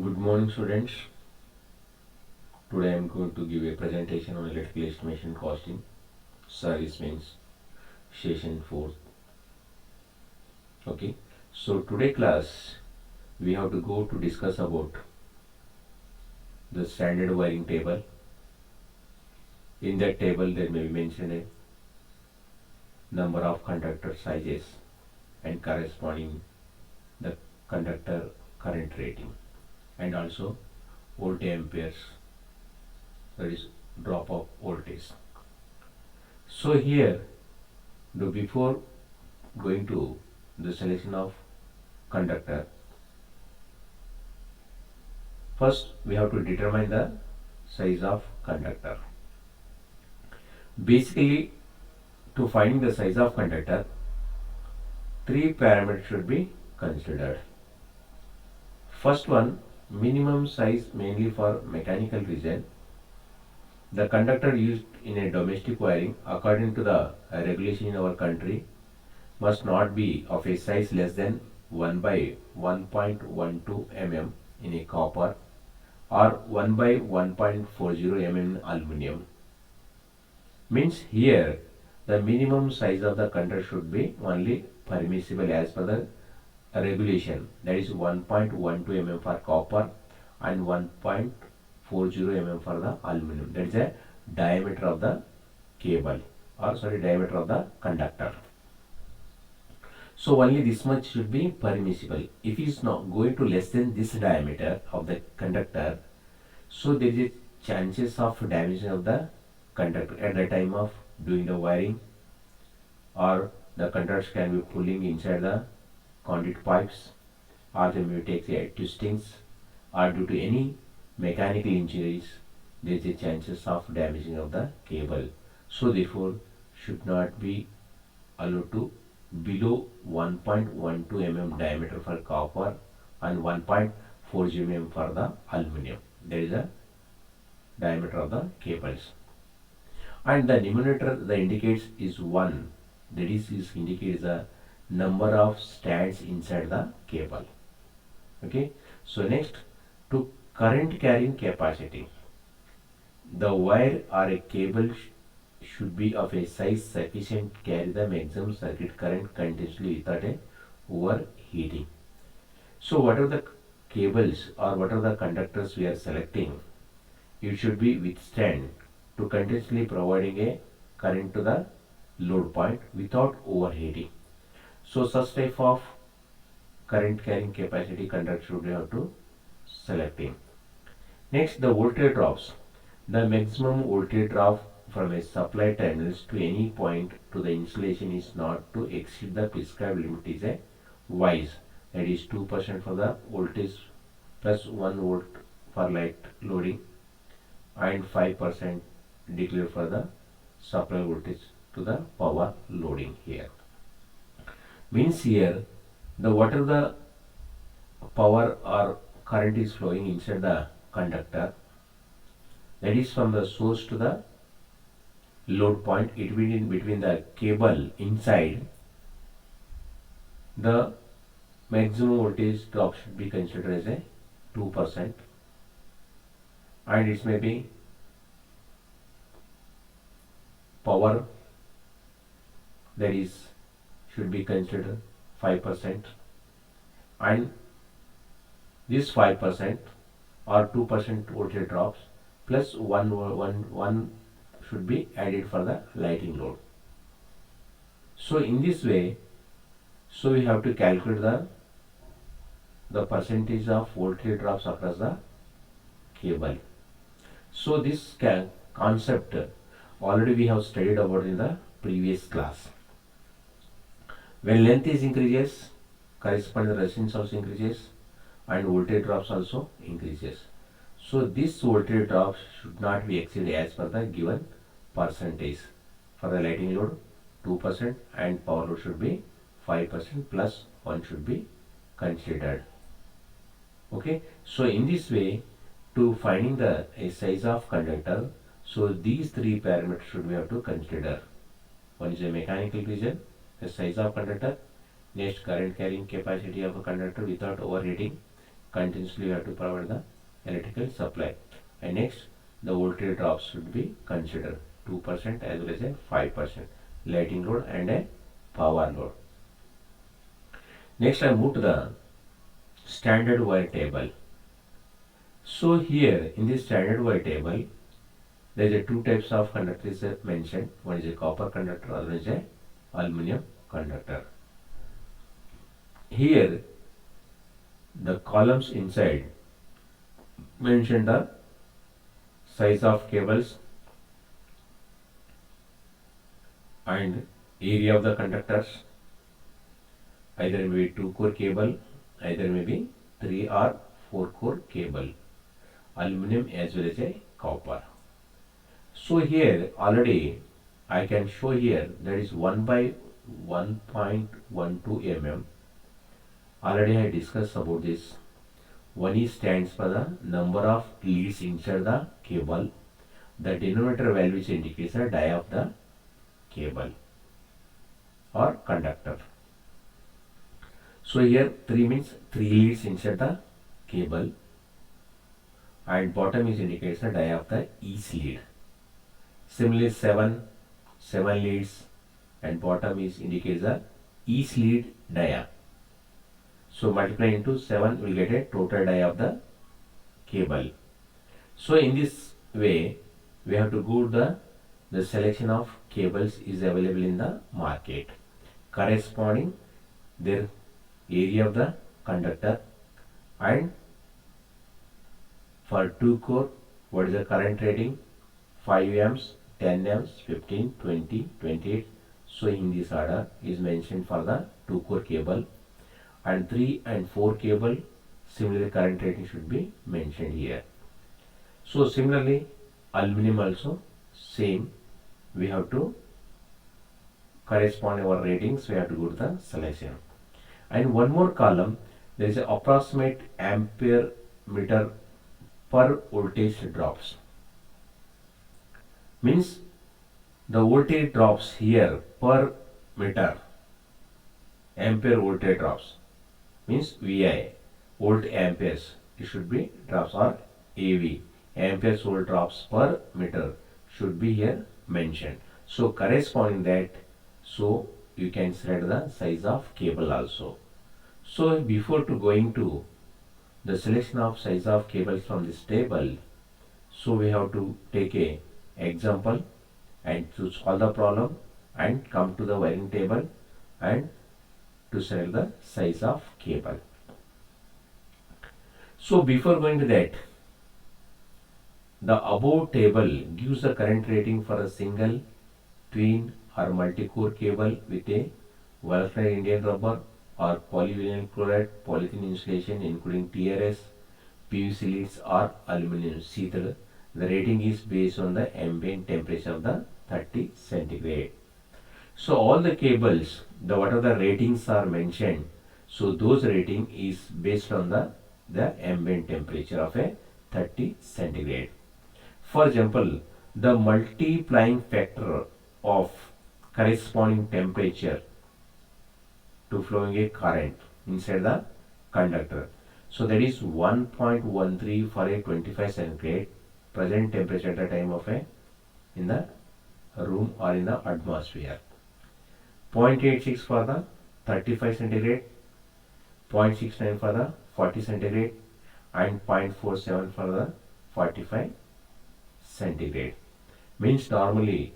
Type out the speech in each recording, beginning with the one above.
Good morning, students. Today I am going to give a presentation on electrical estimation costing, service means session 4. Okay, so today class we have to go to discuss about the standard wiring table. In that table there may be mentioned a number of conductor sizes and corresponding the conductor current rating, and also volt amperes, that is drop of voltage. So here, before going to the selection of conductor, first we have to determine the size of conductor. Basically, to find the size of conductor, three parameters should be considered. First one, minimum size, mainly for mechanical reason. The conductor used in a domestic wiring according to the regulation in our country must not be of a size less than 1 by 1.12 mm in a copper or 1 by 1.40 mm in aluminum. Means here the minimum size of the conductor should be only permissible as per the regulation, that is 1.12 mm for copper and 1.40 mm for the aluminum. That is the diameter of the cable, or sorry, diameter of the conductor. So only this much should be permissible. If it is not going to less than this diameter of the conductor, so there is a chances of damaging of the conductor at the time of doing the wiring, or the conductors can be pulling inside the conduit pipes, or they may take the twistings, or due to any mechanical injuries, there is a chances of damaging of the cable. So therefore should not be allowed to below 1.12 mm diameter for copper and 1.40 mm for the aluminum. There is a diameter of the cables. And the numerator that indicates is 1. That is indicates the number of strands inside the cable. Okay. So next, to current carrying capacity. The wire or a cable should be of a size sufficient to carry the maximum circuit current continuously without a overheating. So whatever the cables or whatever the conductors we are selecting, it should be withstand to continuously providing a current to the load point without overheating. So such type of current carrying capacity conductor should we have to selecting. Next, the voltage drops. The maximum voltage drop from a supply terminals to any point to the insulation is not to exceed the prescribed limit is a wise, that is 2% for the voltage plus 1 volt for light loading and 5% declared for the supply voltage to the power loading here. Means here the whatever the power or current is flowing inside the conductor, that is from the source to the load point, it will be in between the cable inside, the maximum voltage drop should be considered as a 2%, and it may be power, that is should be considered 5%, and this 5% or 2% voltage drops plus 1 should be added for the lighting load. So in this way, so we have to calculate the percentage of voltage drops across the cable. So this concept already we have studied about in the previous class. When length is increases, corresponding resistance also increases and voltage drops also increases. So this voltage drop should not be exceeded as per the given percentage. For the lighting load 2% and power load should be 5% plus 1 should be considered. Okay. So in this way, to finding the size of conductor, so these three parameters should we have to consider. One is a mechanical reason, the size of conductor, next current carrying capacity of a conductor without overheating, continuously we have to provide the electrical supply. And next, the voltage drops should be considered 2% as well as a 5% lighting load and a power load. Next, I move to the standard wire table. So here in this standard wire table, there is a two types of conductors mentioned. One is a copper conductor, other is a aluminum conductor. Here the columns inside mention the size of cables and area of the conductors. Either may be 2-core cable, either may be 3 or 4-core cable, aluminum as well as a copper. So here already I can show here that is 1 by 1.12 mm. Already I discussed about this. 1 is stands for the number of leads inside the cable. The denominator value which indicates the dia of the cable or conductor. So here 3 means 3 leads inside the cable, and bottom is indicates the dia of the each lead. Similarly 7 leads and bottom is indicates the each lead dia. So multiply into 7 will get a total dia of the cable. So in this way we have to go to the selection of cables is available in the market corresponding their area of the conductor, and for 2-core what is the current rating, 5 amps, 10 amps, 15, 20, 28. So in this order is mentioned for the 2-core cable, and 3 and 4 cable similarly current rating should be mentioned here. So similarly aluminum also same, we have to correspond our ratings, we have to go to the selection. And one more column, there is an approximate ampere meter per voltage drops. Means the voltage drops here per meter, ampere voltage drops means VI, volt amperes, it should be drops, or AV, amperes volt drops per meter should be here mentioned. So corresponding that, so you can select the size of cable also. So before to going to the selection of size of cables from this table, so we have to take a example and to solve the problem and come to the wiring table and to select the size of cable. So before going to that, the above table gives the current rating for a single, twin or multi-core cable with a vulcanized Indian rubber or polyvinyl chloride polythene insulation including TRS, PVC leads or aluminum sheath. The rating is based on the ambient temperature of the 30 centigrade. So all the cables, the whatever the ratings are mentioned, so those rating is based on the ambient temperature of a 30 centigrade. For example, the multiplying factor of corresponding temperature to flowing a current inside the conductor, so that is 1.13 for a 25 centigrade present temperature at the time of a in the room or in the atmosphere, 0.86 for the 35 centigrade, 0.69 for the 40 centigrade, and 0.47 for the 45 centigrade. Means normally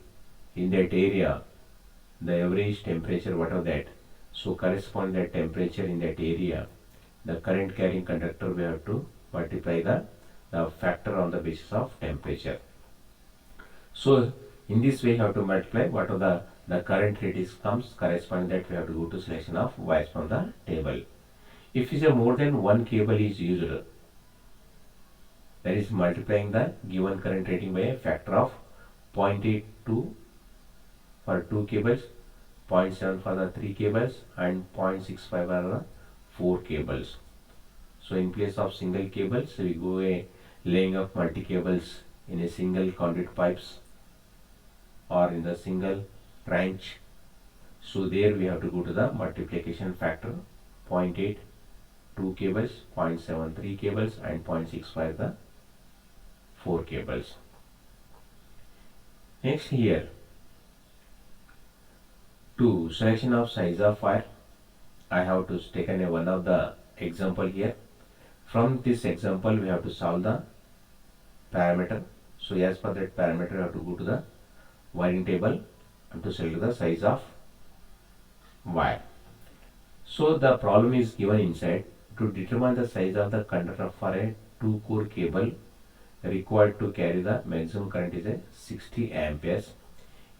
in that area the average temperature whatever that, so correspond that temperature in that area, the current carrying conductor we have to multiply the factor on the basis of temperature. So in this way you have to multiply whatever the current rate is comes corresponding that we have to go to selection of wires from the table. If you say more than one cable is used, that is multiplying the given current rating by a factor of 0.82 for 2 cables, 0.7 for the 3 cables, and 0.65 for the 4 cables. So in place of single cables, we go a laying of multi cables in a single conduit pipes or in the single trench. So there we have to go to the multiplication factor 0.8 2 cables, 0.73 cables and 0.65 the 4 cables. Next here, to selection of size of wire, I have to taken a one of the example here. From this example we have to solve the parameter. So as per that parameter you have to go to the wiring table and to select the size of wire. So the problem is given inside. To determine the size of the conductor for a 2-core cable required to carry the maximum current is a 60 amperes.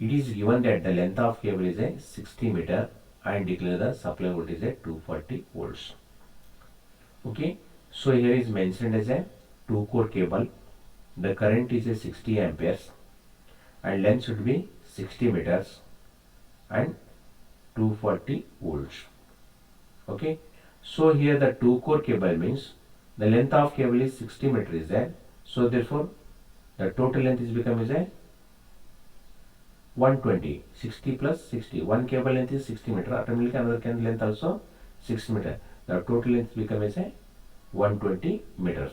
It is given that the length of cable is a 60 meter and declare the supply voltage is a 240 volts. Okay, so here is mentioned as a 2-core cable. The current is a 60 amperes and length should be 60 meters and 240 volts. Okay, so here the 2-core cable means the length of cable is 60 meter is there. So therefore the total length is become is a 120. 60 plus 60. One cable length is 60 meter. Automatically another cable length also 60 meter. The total length become is a 120 meters.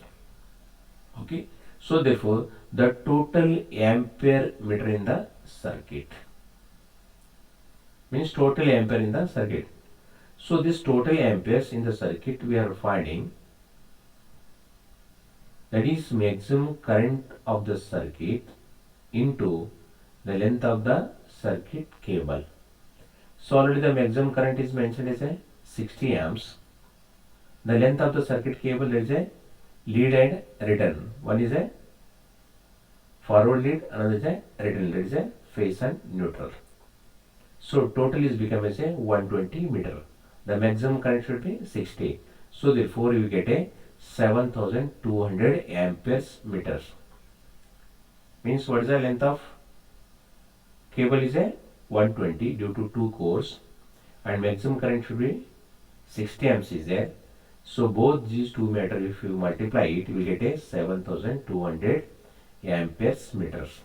Okay. So therefore the total ampere meter in the circuit means total ampere in the circuit. So this total amperes in the circuit we are finding, that is maximum current of the circuit into the length of the circuit cable. So already the maximum current is mentioned as a 60 amps. The length of the circuit cable, there is a lead and return. One is a forward lead, another is a return. There is a phase and neutral. So total is become as a 120 meter. The maximum current should be 60. So therefore you get a 7200 amperes meters. Means what is the length of cable is a 120 due to 2 cores and maximum current should be 60 amps is there. So both these two matter, if you multiply it, you will get a 7200 amperes meters.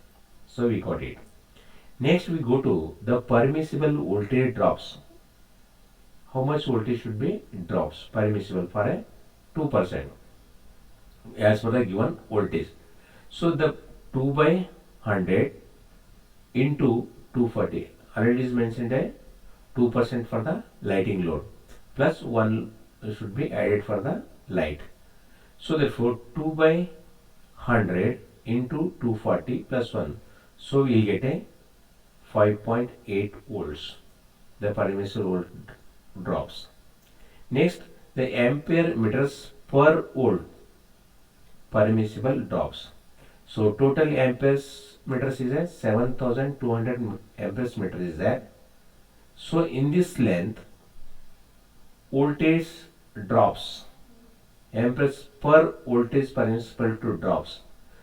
So we got it. Next we go to the permissible voltage drops. How much voltage should be drops permissible for a 2% as per the given voltage. So the 2 by 100 into 240 already is mentioned a 2% for the lighting load plus 1 should be added for the light. So therefore 2 by 100 into 240 plus 1. So we will get a 5.8 volts. The permissible volt drops. Next, the ampere meters per volt permissible drops. So total amperes meters is a 7200 amperes meter is there. So in this length voltage drops, amperes per voltage permissible to drops.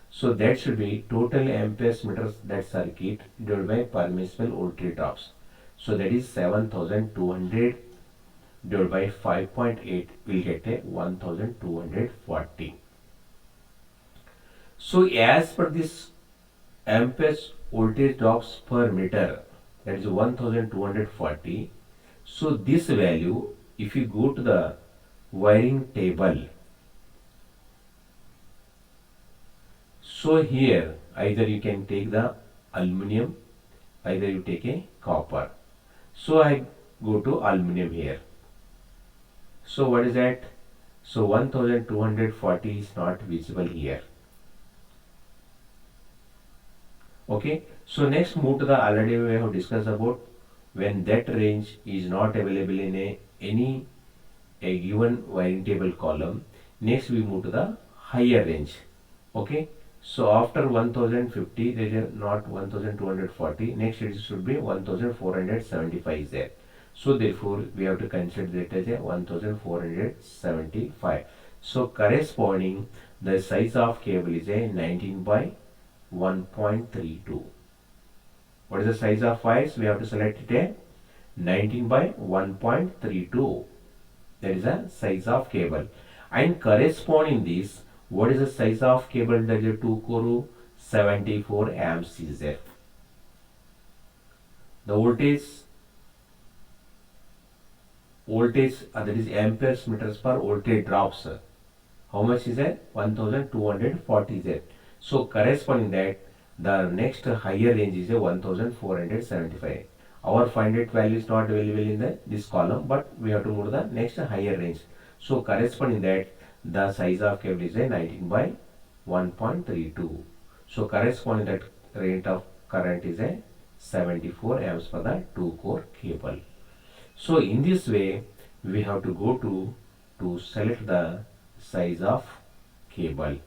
So that should be total amperes meters that circuit divided by permissible voltage drops. So that is 7200 divided by 5.8 will get a 1240. So as per this amperes voltage drops per meter, that is 1240. So this value, if you go to the wiring table, so here either you can take the aluminum, either you take a copper. So I go to aluminum here. So what is that? So 1240 is not visible here. Okay. So next move to the, already we have discussed about when that range is not available in any given wiring table column. Next we move to the higher range. Okay. So after 1050 there is not 1240. Next it should be 1475 is there. So therefore we have to consider that as a 1475. So corresponding the size of cable is a 19 by 1.32. What is the size of wires? We have to select it a 19 by 1.32. That is the size of cable. And corresponding this, what is the size of cable? That is 2 core 74 amps is there. The voltage voltage, that is amperes meters per voltage drops. How much is that? 1240 is there. So corresponding that, the next higher range is a 1475. Our find it value is not available in this column, but we have to move to the next higher range. So corresponding that, the size of cable is a 19 by 1.32. So corresponding that rate of current is a 74 amps for the 2-core cable. So in this way, we have to go to select the size of cable.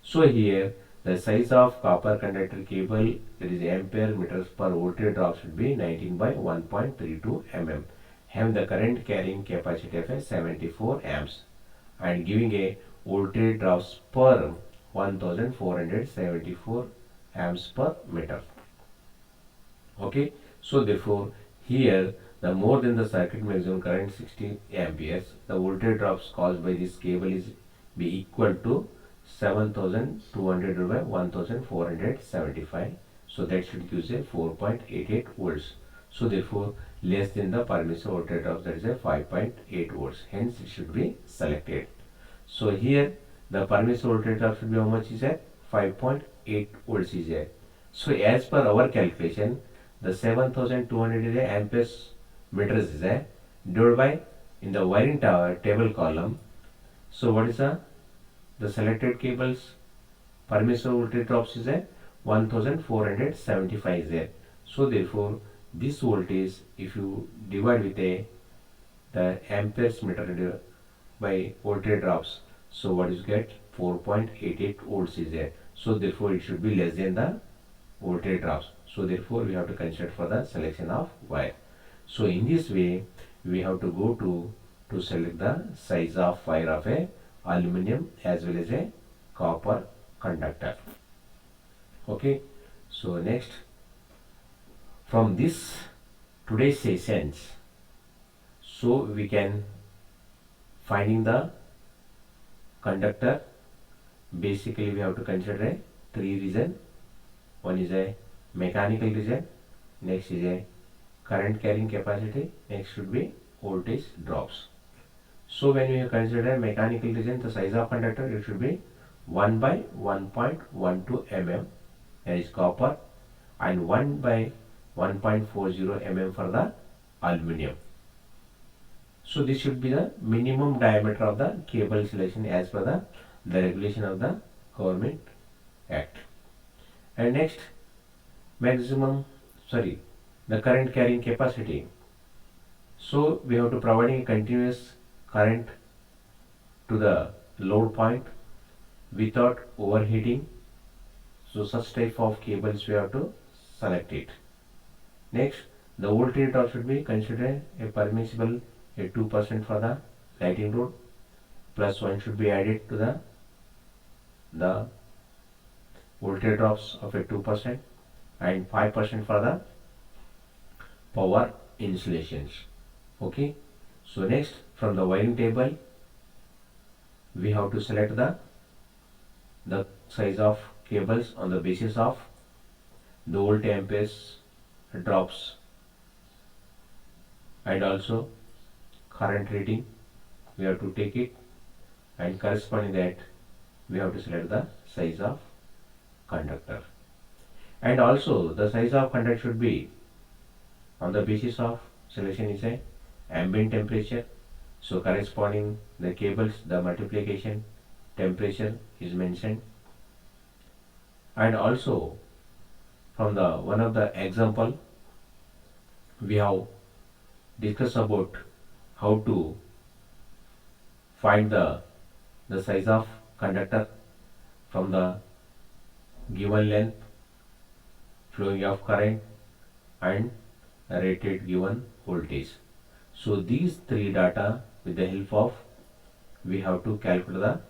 So here the size of copper conductor cable, that is ampere meters per voltage drop, should be 19 by 1.32 mm, having the current carrying capacity of a 74 amps and giving a voltage drops per 1474 amps per meter. Okay, so therefore here the more than the circuit maximum current 60 amperes, the voltage drops caused by this cable is be equal to 7200 by 1475. So that should give a 4.88 volts. So therefore less than the permissible voltage drop, that is a 5.8 volts. Hence it should be selected. So here the permissible voltage drop should be how much is that? 5.8 volts is there. So as per our calculation, the 7200 is a amperes meters is a divided by in the wiring table column. So what is the selected cables permissible voltage drops is a 1475 is there. So therefore this voltage, if you divide with the amperes meter by voltage drops, so what is get? 4.88 volts is there. So therefore it should be less than the voltage drops. So therefore we have to consider for the selection of wire. So in this way we have to go to select the size of wire of a aluminum as well as a copper conductor. Okay, so next, from this today's sessions, so we can finding the conductor. Basically we have to consider a three region. One is a mechanical region, next is a current carrying capacity, next should be voltage drops. So when we consider mechanical region, the size of conductor, it should be 1 by 1.12 mm, that is copper, and 1 by 1.40 mm for the aluminum. So this should be the minimum diameter of the cable selection as per the regulation of the Government Act. And next, the current carrying capacity. So we have to provide a continuous current to the load point without overheating. So such type of cables we have to select it. Next, the voltage drop should be considered a permissible a 2% for the lighting load, plus 1 should be added to the voltage drops of a 2% and 5% for the power insulations. Okay, so next, from the wiring table we have to select the size of cables on the basis of the volt amperes drops and also current rating. We have to take it, and corresponding that we have to select the size of conductor. And also the size of conductor should be on the basis of selection is a ambient temperature. So corresponding the cables, the multiplication temperature is mentioned. And also from the one of the example we have discussed about how to find the size of conductor from the given length, flowing of current and rated given voltage. So these three data, with the help of, we have to calculate the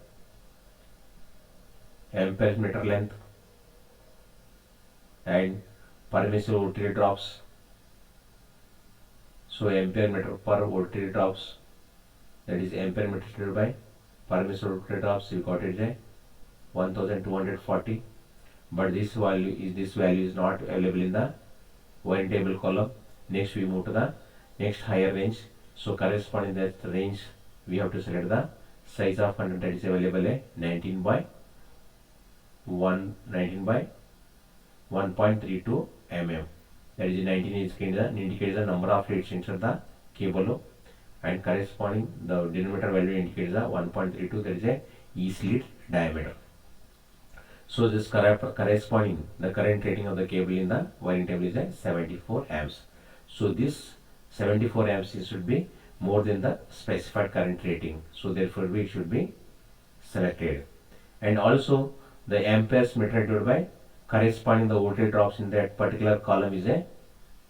ampere meter length and permissible voltage drops. So ampere meter per voltage drops, that is ampere meter divided by permissible voltage drops, we got it as 1240, but this value is not available in the wiring table column. Next we move to the next higher range. So corresponding that range, we have to select the size of conductor that is available at 19 by 1.32 mm. That is 19 indicates the number of leads inside the cable, and corresponding the denominator value indicates the 1.32, that is a each lead diameter. So this corresponding the current rating of the cable in the wiring table is at 74 amps. So this 74 amps should be more than the specified current rating. So therefore it should be selected. And also the amperes meter divided by corresponding the voltage drops in that particular column is a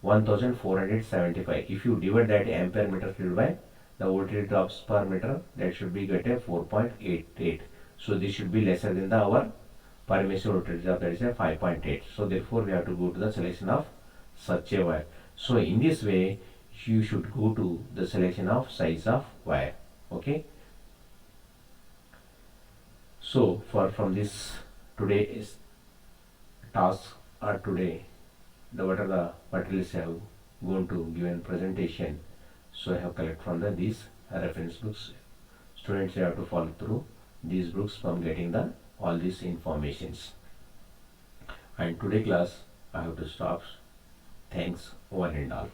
1475. If you divide that ampere meter divided by the voltage drops per meter, that should be get a 4.88. So this should be lesser than the our permissive voltage drop, that is a 5.8. So therefore we have to go to the selection of such a wire. So in this way you should go to the selection of size of wire. Okay. So from this today's task, or today what are the materials I have going to give in presentation. So I have collected from these reference books. Students have to follow through these books from getting the all these informations. And today class I have to stop. Thanks one and all.